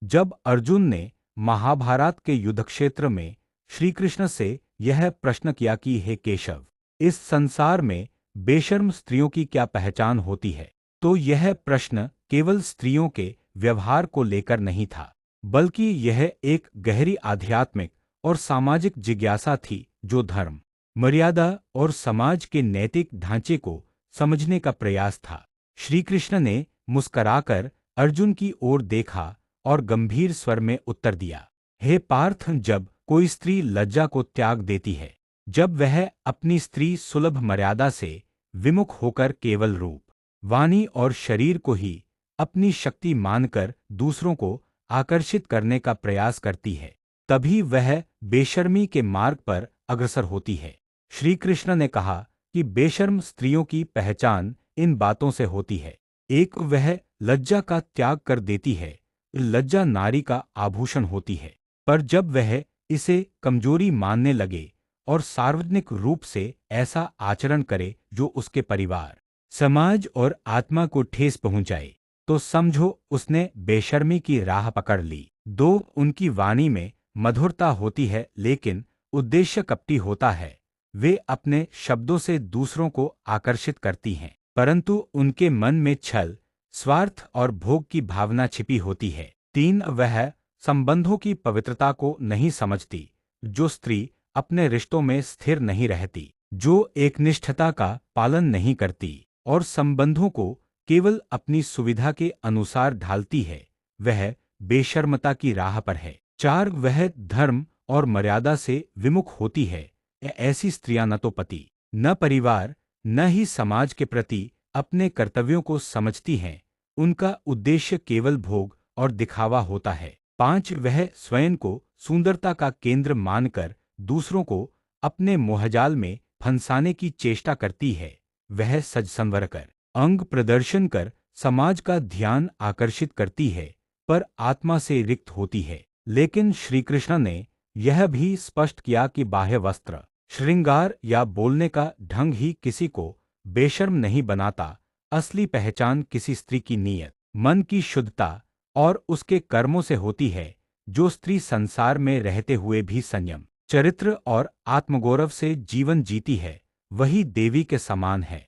जब अर्जुन ने महाभारत के युद्ध क्षेत्र में श्री कृष्ण से यह प्रश्न किया कि हे केशव, इस संसार में बेशर्म स्त्रियों की क्या पहचान होती है, तो यह प्रश्न केवल स्त्रियों के व्यवहार को लेकर नहीं था, बल्कि यह एक गहरी आध्यात्मिक और सामाजिक जिज्ञासा थी जो धर्म, मर्यादा और समाज के नैतिक ढांचे को समझने का प्रयास था। श्री कृष्ण ने मुस्कराकर अर्जुन की ओर देखा और गंभीर स्वर में उत्तर दिया, हे पार्थ, जब कोई स्त्री लज्जा को त्याग देती है, जब वह अपनी स्त्री सुलभ मर्यादा से विमुख होकर केवल रूप, वाणी और शरीर को ही अपनी शक्ति मानकर दूसरों को आकर्षित करने का प्रयास करती है, तभी वह बेशर्मी के मार्ग पर अग्रसर होती है। श्री कृष्ण ने कहा कि बेशर्म स्त्रियों की पहचान इन बातों से होती है। एक, वह लज्जा का त्याग कर देती है। लज्जा नारी का आभूषण होती है, पर जब वह इसे कमजोरी मानने लगे और सार्वजनिक रूप से ऐसा आचरण करे जो उसके परिवार, समाज और आत्मा को ठेस पहुंचाए, तो समझो उसने बेशर्मी की राह पकड़ ली। दो, उनकी वाणी में मधुरता होती है लेकिन उद्देश्य कपटी होता है। वे अपने शब्दों से दूसरों को आकर्षित करती हैं, परंतु उनके मन में छल, स्वार्थ और भोग की भावना छिपी होती है। तीन, वह संबंधों की पवित्रता को नहीं समझती। जो स्त्री अपने रिश्तों में स्थिर नहीं रहती, जो एकनिष्ठता का पालन नहीं करती और संबंधों को केवल अपनी सुविधा के अनुसार ढालती है, वह बेशर्मता की राह पर है। चार, वह धर्म और मर्यादा से विमुख होती है। ऐसी स्त्रियां न तो पति, न परिवार, न ही समाज के प्रति अपने कर्तव्यों को समझती हैं। उनका उद्देश्य केवल भोग और दिखावा होता है। पांच, वह स्वयं को सुंदरता का केंद्र मानकर दूसरों को अपने मोहजाल में फंसाने की चेष्टा करती है। वह सज संवर कर, अंग प्रदर्शन कर समाज का ध्यान आकर्षित करती है, पर आत्मा से रिक्त होती है। लेकिन श्री कृष्ण ने यह भी स्पष्ट किया कि बाह्य वस्त्र, श्रृंगार या बोलने का ढंग ही किसी को बेशर्म नहीं बनाता। असली पहचान किसी स्त्री की नीयत, मन की शुद्धता और उसके कर्मों से होती है। जो स्त्री संसार में रहते हुए भी संयम, चरित्र और आत्मगौरव से जीवन जीती है, वही देवी के समान है।